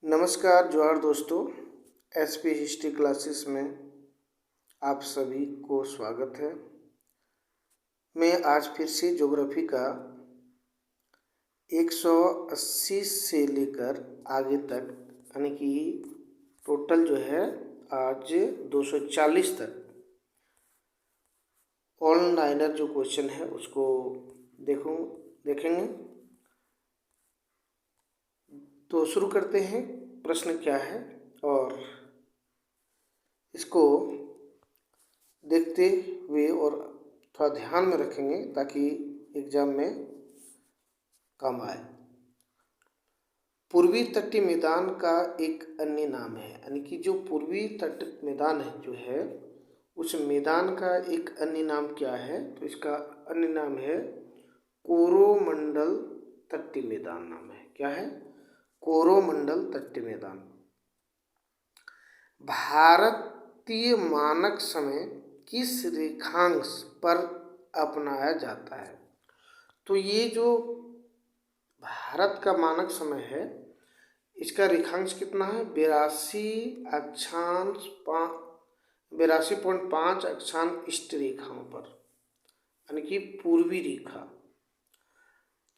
नमस्कार जोहार दोस्तों। एसपी हिस्ट्री क्लासेस में आप सभी को स्वागत है। मैं आज फिर से ज्योग्राफी का 180 से लेकर आगे तक यानी कि टोटल जो है आज 240 तक ऑल नाइनर जो क्वेश्चन है उसको देखेंगे। तो शुरू करते हैं। प्रश्न क्या है और इसको देखते हुए और थोड़ा ध्यान में रखेंगे ताकि एग्जाम में काम आए। पूर्वी तटीय मैदान का एक अन्य नाम है, यानी कि जो पूर्वी तट मैदान है जो है उस मैदान का एक अन्य नाम क्या है, तो इसका अन्य नाम है कोरोमंडल तटीय मैदान। नाम है क्या है? कोरोमंडल तटीय मैदान। भारतीय मानक समय किस रेखांश पर अपनाया जाता है? तो ये जो भारत का मानक समय है इसका रेखांश कितना है? 82.5 अक्षांश रेखाओं पर, यानी कि पूर्वी रेखा।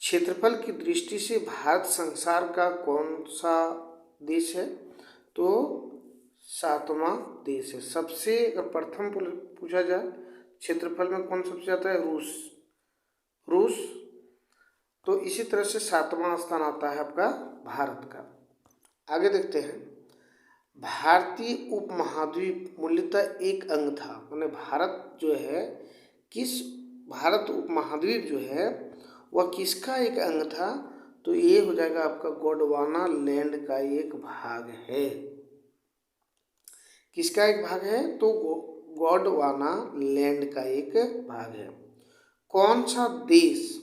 क्षेत्रफल की दृष्टि से भारत संसार का कौन सा देश है? तो 7वां देश है। सबसे अगर प्रथम पूछा जाए क्षेत्रफल में कौन सबसे ज़्यादा है? रूस। तो इसी तरह से 7वां स्थान आता है आपका भारत का। आगे देखते हैं। भारतीय उपमहाद्वीप मूलतः एक अंग था, माने भारत जो है भारत उपमहाद्वीप जो है वह किसका एक अंग था? तो ये हो जाएगा आपका गोंडवाना लैंड का एक भाग है। किसका एक भाग है? तो गोंडवाना लैंड का एक भाग है। कौन सा देश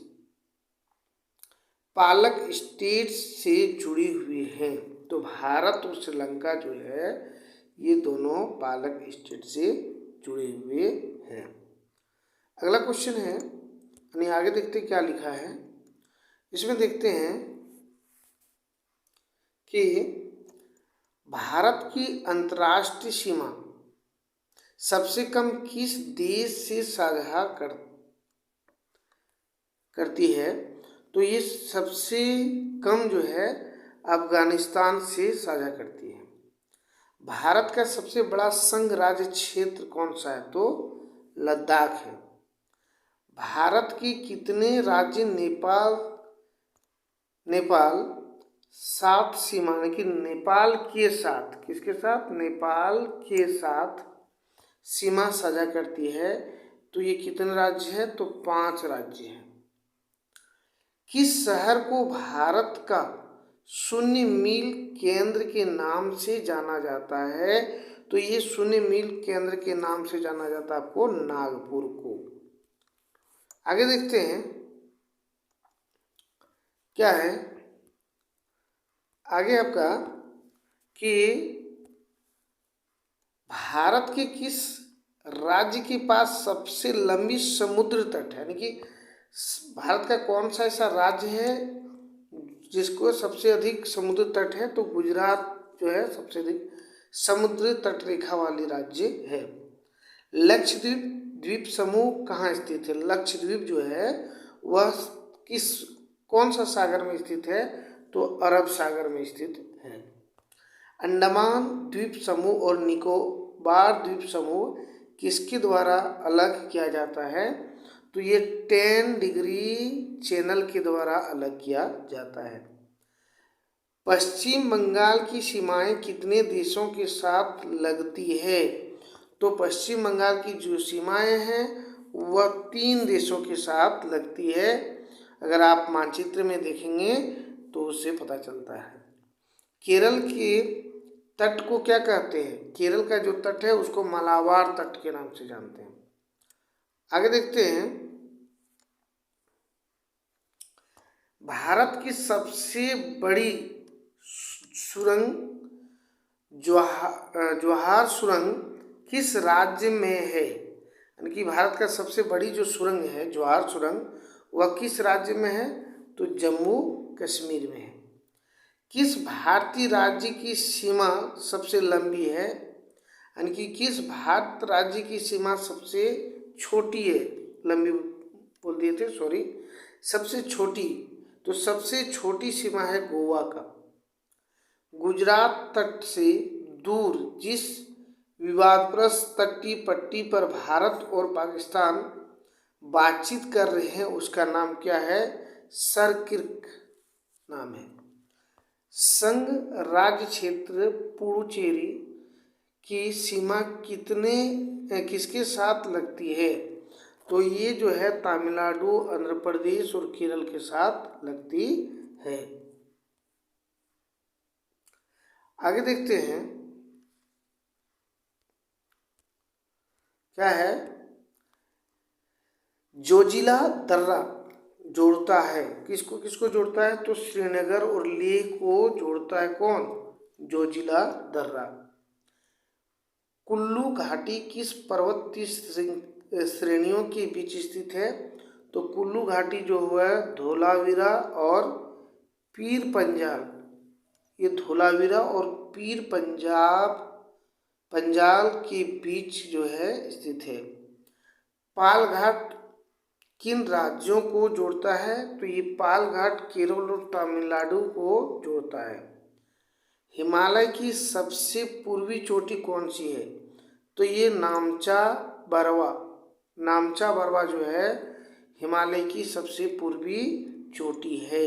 पालक स्टेट्स से जुड़ी हुई है? तो भारत और श्रीलंका जो है ये दोनों पालक स्टेट से जुड़े हुए हैं। अगला क्वेश्चन है, यानी आगे देखते क्या लिखा है। इसमें देखते हैं कि भारत की अंतर्राष्ट्रीय सीमा सबसे कम किस देश से साझा करती है? तो ये सबसे कम जो है अफगानिस्तान से साझा करती है। भारत का सबसे बड़ा संघ राज्य क्षेत्र कौन सा है? तो लद्दाख है। भारत की कितने राज्य नेपाल साथ सीमा, यानी कि नेपाल के साथ, किसके साथ? नेपाल के साथ सीमा साझा करती है। तो ये कितने राज्य है? तो 5 राज्य हैं। किस शहर को भारत का शून्य मील केंद्र के नाम से जाना जाता है? तो ये शून्य मील केंद्र के नाम से जाना जाता है आपको नागपुर को। आगे देखते हैं क्या है आगे आपका कि भारत के किस राज्य के पास सबसे लंबी समुद्र तट है? यानी कि भारत का कौन सा ऐसा राज्य है जिसको सबसे अधिक समुद्र तट है? तो गुजरात जो है सबसे अधिक समुद्र तट रेखा वाली राज्य है। लक्षद्वीप द्वीप समूह कहाँ स्थित है? लक्षद्वीप जो है वह कौन सा सागर में स्थित है? तो अरब सागर में स्थित है। अंडमान द्वीप समूह और निकोबार द्वीप समूह किसके द्वारा अलग किया जाता है? तो ये 10 डिग्री चैनल के द्वारा अलग किया जाता है। पश्चिम बंगाल की सीमाएं कितने देशों के साथ लगती है? तो पश्चिम बंगाल की जो सीमाएं हैं वह 3 देशों के साथ लगती है। अगर आप मानचित्र में देखेंगे तो उससे पता चलता है। केरल के तट को क्या कहते हैं? केरल का जो तट है उसको मालाबार तट के नाम से जानते हैं। आगे देखते हैं। भारत की सबसे बड़ी सुरंग जवाहर सुरंग किस राज्य में है? यानी कि भारत का सबसे बड़ी जो सुरंग है जवाहर सुरंग वह किस राज्य में है? तो जम्मू कश्मीर में है। किस भारतीय राज्य की सीमा सबसे लंबी है, यानी कि किस भारत राज्य की सीमा सबसे छोटी है, लंबी बोल दिए थे, सॉरी, सबसे छोटी। तो सबसे छोटी सीमा है गोवा का। गुजरात तट से दूर जिस विवादग्रस्त तटीय पट्टी पर भारत और पाकिस्तान बातचीत कर रहे हैं उसका नाम क्या है? सरकिर्क नाम है। संघ राज्य क्षेत्र पुडुचेरी की सीमा किसके साथ लगती है? तो ये जो है तमिलनाडु, आंध्र प्रदेश और केरल के साथ लगती है। आगे देखते हैं क्या है। जोजिला दर्रा जोड़ता है, किसको किसको जोड़ता है? तो श्रीनगर और लेह को जोड़ता है। कौन? जोजिला दर्रा। कुल्लू घाटी किस पर्वतीय श्रेणियों के बीच स्थित है? तो कुल्लू घाटी जो है धोलावीरा और पीर पंजाल, ये धोलावीरा और पीर पंजाल के बीच जो है स्थित है। पाल घाट किन राज्यों को जोड़ता है? तो ये पाल घाट केरल और तमिलनाडु को जोड़ता है। हिमालय की सबसे पूर्वी चोटी कौन सी है? तो ये नामचा बरवा जो है हिमालय की सबसे पूर्वी चोटी है।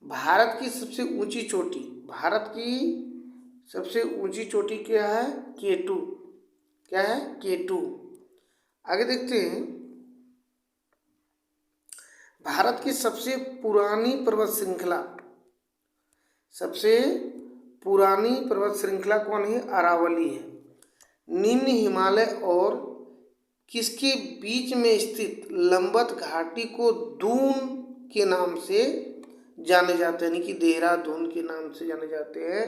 भारत की सबसे ऊंची चोटी क्या है? केटू। क्या है? केटू। आगे देखते हैं, भारत की सबसे पुरानी पर्वत श्रृंखला कौन है? अरावली है। निम्न हिमालय और किसके बीच में स्थित लंबत घाटी को दून के नाम से जाने जाते हैं, यानी कि देहरादून के नाम से जाने जाते हैं।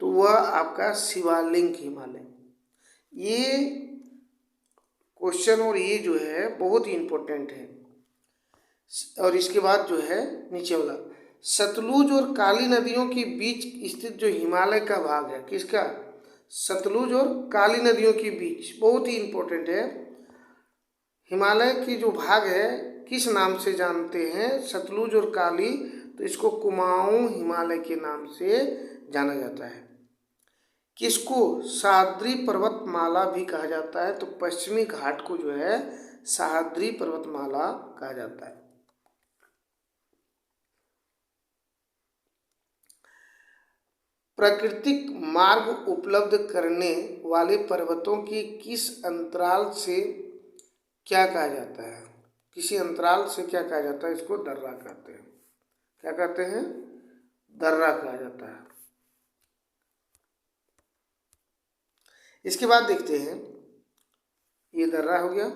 तो वह आपका शिवालिक हिमालय। ये क्वेश्चन और ये जो है बहुत ही इंपॉर्टेंट है। और इसके बाद जो है नीचे वाला, सतलुज और काली नदियों के बीच स्थित जो हिमालय का भाग है, किसका? सतलुज और काली नदियों के बीच, बहुत ही इंपॉर्टेंट है। हिमालय की जो भाग है किस नाम से जानते हैं? सतलुज और काली। तो इसको कुमाऊं हिमालय के नाम से जाना जाता है। किसको सह्याद्री पर्वतमाला भी कहा जाता है? तो पश्चिमी घाट को जो है सह्याद्री पर्वतमाला कहा जाता है। प्राकृतिक मार्ग उपलब्ध करने वाले पर्वतों की किस अंतराल से क्या कहा जाता है? किसी अंतराल से क्या कहा जाता है? इसको दर्रा कहते हैं। क्या कहते हैं? दर्रा कहा जाता है। इसके बाद देखते हैं, ये दर्रा हो गया।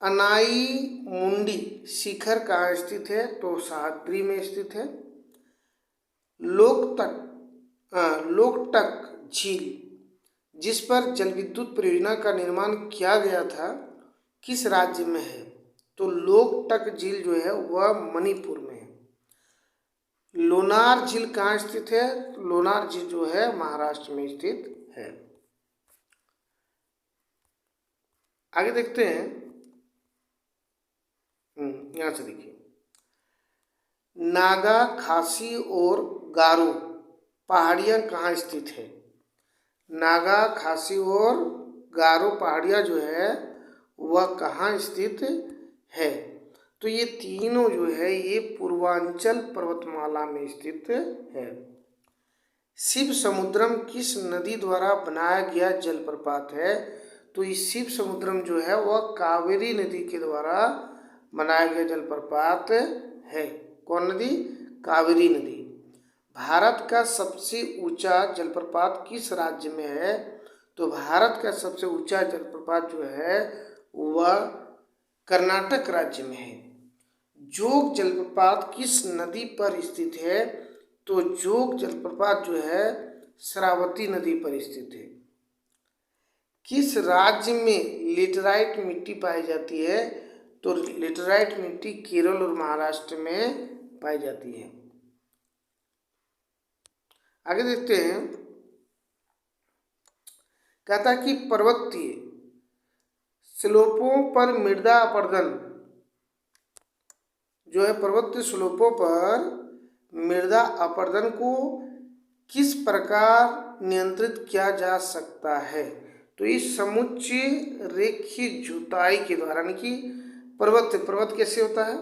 अनाई मुंडी शिखर कहाँ स्थित है? तो सह्याद्री में स्थित है। लोकटक झील जिस पर जल विद्युत परियोजना का निर्माण किया गया था किस राज्य में है? तो लोकटक झील जो है वह मणिपुर में है। लोनार झील कहाँ स्थित है? लोनार झील जो है महाराष्ट्र में स्थित है। आगे देखते हैं, यहां से देखिए, नागा, खासी और गारो पहाड़ियां कहाँ स्थित है? नागा, खासी और गारो पहाड़ियां जो है वह कहाँ स्थित है? तो ये तीनों जो है ये पूर्वांचल पर्वतमाला में स्थित है। शिव समुद्रम किस नदी द्वारा बनाया गया जलप्रपात है? तो ये शिव समुद्रम जो है वह कावेरी नदी के द्वारा बनाया गया जलप्रपात है। कौन नदी? कावेरी नदी। भारत का सबसे ऊंचा जलप्रपात किस राज्य में है? तो भारत का सबसे ऊंचा जलप्रपात जो है वह कर्नाटक राज्य में है। जोग जलप्रपात किस नदी पर स्थित है? तो जोग जलप्रपात जो है शरावती नदी पर स्थित है। किस राज्य में लेटराइट मिट्टी पाई जाती है? तो लेटराइट मिट्टी केरल और महाराष्ट्र में पाई जाती है। आगे देखते हैं, कहता है कि पर्वतीय स्लोपों पर मृदा अपरदन जो है, पर्वतीय स्लोपों पर मृदा अपरदन को किस प्रकार नियंत्रित किया जा सकता है? तो इस समुच्चय रेखीय जुताई के द्वारा, यानी कि पर्वत कैसे होता है?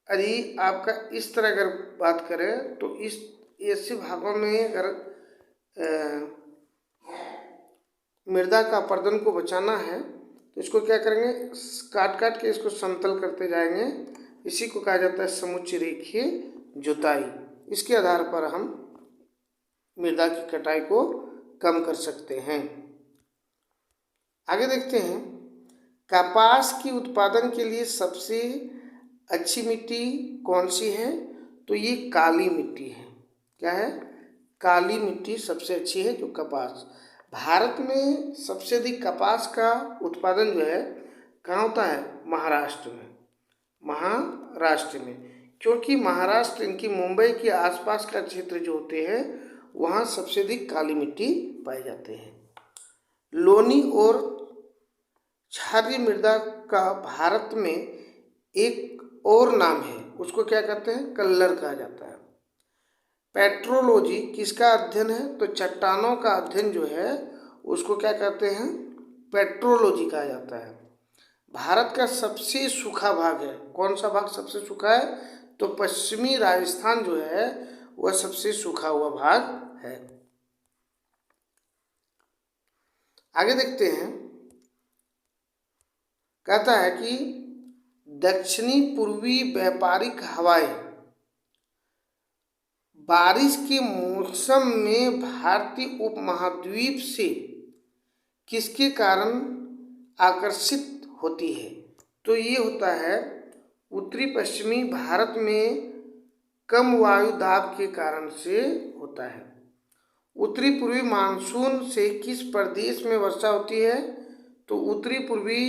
यदि आपका इस तरह अगर बात करें तो इस ऐसे भागों में अगर मृदा का अपरदन को बचाना है तो इसको क्या करेंगे, काट काट के इसको समतल करते जाएंगे। इसी को कहा जाता है समुच्चय रेखीय जुताई। इसके आधार पर हम मृदा की कटाई को कम कर सकते हैं। आगे देखते हैं, कपास की उत्पादन के लिए सबसे अच्छी मिट्टी कौन सी है? तो ये काली मिट्टी है। क्या है? काली मिट्टी सबसे अच्छी है। जो कपास, भारत में सबसे अधिक कपास का उत्पादन जो है कहाँ होता है? महाराष्ट्र में। महाराष्ट्र में, क्योंकि महाराष्ट्र, इनकी मुंबई के आसपास का क्षेत्र जो होते हैं वहाँ सबसे अधिक काली मिट्टी पाए जाते हैं। लोनी और क्षारीय मृदा का भारत में एक और नाम है, उसको क्या कहते हैं? कल्लर कहा जाता है। पेट्रोलॉजी किसका अध्ययन है? तो चट्टानों का अध्ययन जो है उसको क्या कहते हैं? पेट्रोलॉजी कहा जाता है। भारत का सबसे सूखा भाग है, कौन सा भाग सबसे सूखा है? तो पश्चिमी राजस्थान जो है वह सबसे सूखा हुआ भाग है। आगे देखते हैं, कहता है कि दक्षिणी पूर्वी व्यापारिक हवाएं बारिश के मौसम में भारतीय उपमहाद्वीप से किसके कारण आकर्षित होती है? तो ये होता है उत्तरी पश्चिमी भारत में कम वायु दाब के कारण से होता है। उत्तरी पूर्वी मानसून से किस प्रदेश में वर्षा होती है? तो उत्तरी पूर्वी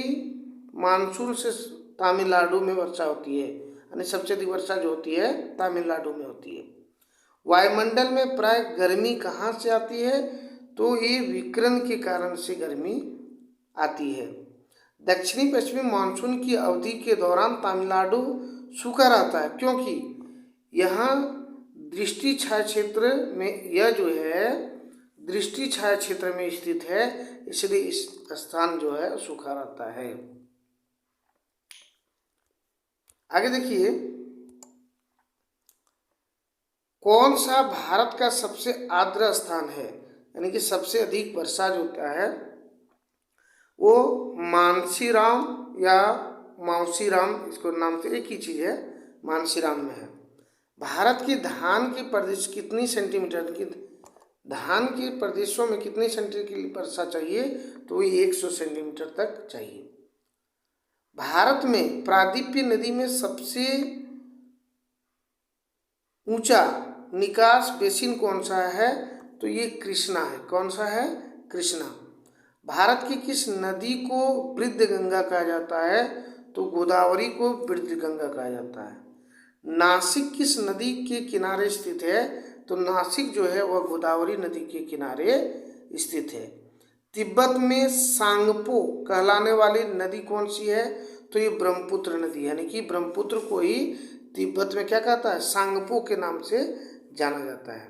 मानसून से तमिलनाडु में वर्षा होती है, यानी सबसे अधिक वर्षा जो होती है तमिलनाडु में होती है। वायुमंडल में प्राय गर्मी कहाँ से आती है? तो ये विकिरण के कारण से गर्मी आती है। दक्षिणी पश्चिमी मानसून की अवधि के दौरान तमिलनाडु सूखा रहता है, क्योंकि यहाँ दृष्टि छाया क्षेत्र में, यह जो है दृष्टि छाया क्षेत्र में स्थित है, इसलिए इस स्थान जो है सूखा रहता है। आगे देखिए, कौन सा भारत का सबसे आर्द्र स्थान है, यानी कि सबसे अधिक वर्षा जो होता है वो मानसीराम या माउसीराम, इसको नाम से एक ही चीज़ है, मानसीराम में है। भारत की धान की प्रदेश कितनी सेंटीमीटर की, धान के प्रदेशों में कितनी सेंटीमीटर की वर्षा चाहिए? तो ये 100 सेंटीमीटर तक चाहिए। भारत में प्रादीप्य नदी में सबसे ऊंचा निकास बेसिन कौन सा है? तो ये कृष्णा है। कौन सा है? कृष्णा। भारत की किस नदी को वृद्ध गंगा कहा जाता है? तो गोदावरी को वृद्ध गंगा कहा जाता है। नासिक किस नदी के किनारे स्थित है? तो नासिक जो है वह गोदावरी नदी के किनारे स्थित है। तिब्बत में सांगपो कहलाने वाली नदी कौन सी है? तो ये ब्रह्मपुत्र नदी, यानी कि ब्रह्मपुत्र को ही तिब्बत में क्या कहता है? सांगपो के नाम से जाना जाता है।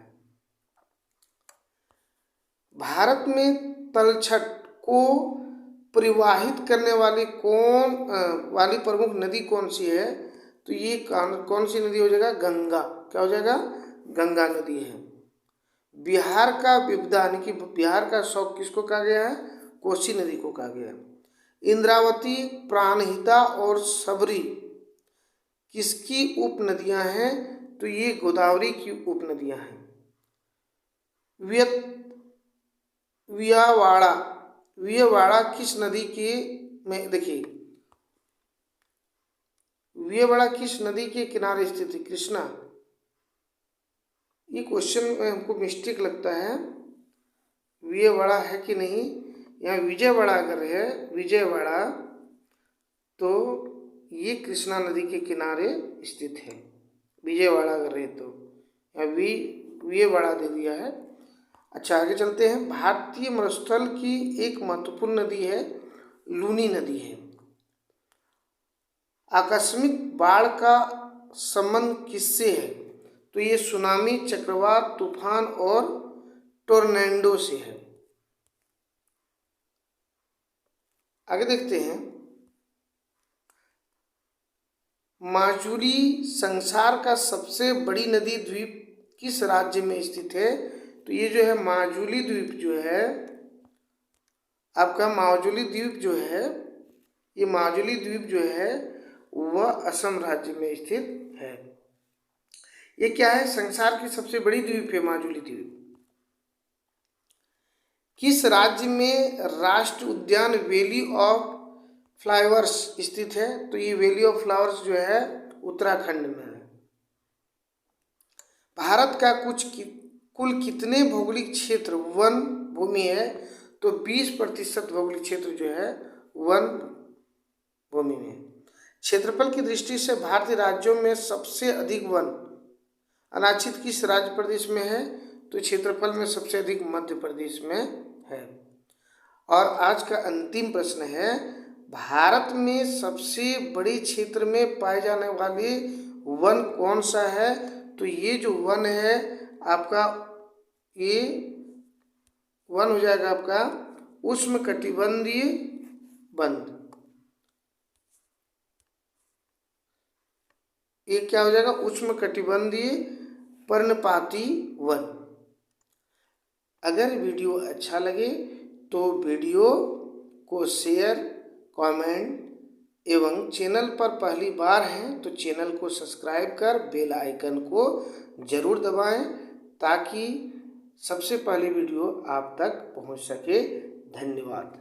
भारत में तलछट को परिवाहित करने वाली वाली प्रमुख नदी कौन सी है? तो ये कौन सी नदी हो जाएगा? गंगा। क्या हो जाएगा? गंगा नदी है। बिहार का विपदा, यानी कि बिहार का शौक किसको कहा गया है? कोसी नदी को कहा गया है। इंद्रावती, प्राणहिता और सबरी किसकी उपनदियां हैं? तो ये गोदावरी की उपनदियां हैं। विजयवाड़ा किस नदी के में, देखिए विजयवाड़ा किस नदी के किनारे स्थित है? कृष्णा। ये क्वेश्चन हमको मिस्टेक लगता है, विजयवाड़ा है कि नहीं, यहाँ विजयवाड़ा अगर है विजयवाड़ा तो ये कृष्णा नदी के किनारे स्थित है। विजयवाड़ा अगर है तो ये बढ़ा दे दिया है। अच्छा, आगे चलते हैं। भारतीय मरुस्थल की एक महत्वपूर्ण नदी है लूनी नदी है। आकस्मिक बाढ़ का संबंध किससे है? तो ये सुनामी, चक्रवात, तूफान और टोर्नेडो से है। आगे देखते हैं। माजुली संसार का सबसे बड़ी नदी द्वीप किस राज्य में स्थित है? तो ये जो है माजुली द्वीप जो है आपका, माजुली द्वीप जो है, ये माजुली द्वीप जो है वह असम राज्य में स्थित है। ये क्या है? संसार की सबसे बड़ी द्वीप है माजुली द्वीप। किस राज्य में राष्ट्रीय उद्यान वैली ऑफ फ्लावर्स स्थित है? तो ये वैली ऑफ फ्लावर्स जो है उत्तराखंड में है। भारत का कुल कितने भौगोलिक क्षेत्र वन भूमि है? तो 20% भौगोलिक क्षेत्र जो है वन भूमि में। क्षेत्रफल की दृष्टि से भारतीय राज्यों में सबसे अधिक वन अनाच्छादित किस राज्य प्रदेश में है? तो क्षेत्रफल में सबसे अधिक मध्य प्रदेश में है। और आज का अंतिम प्रश्न है, भारत में सबसे बड़े क्षेत्र में पाए जाने वाले वन कौन सा है? तो ये जो वन है आपका, ये वन हो जाएगा आपका उष्णकटिबंधीय वन। ये क्या हो जाएगा? उष्णकटिबंधीय पर्णपाती वन। अगर वीडियो अच्छा लगे तो वीडियो को शेयर, कमेंट एवं चैनल पर पहली बार हैं तो चैनल को सब्सक्राइब कर बेल आइकन को जरूर दबाएं ताकि सबसे पहले वीडियो आप तक पहुंच सके। धन्यवाद।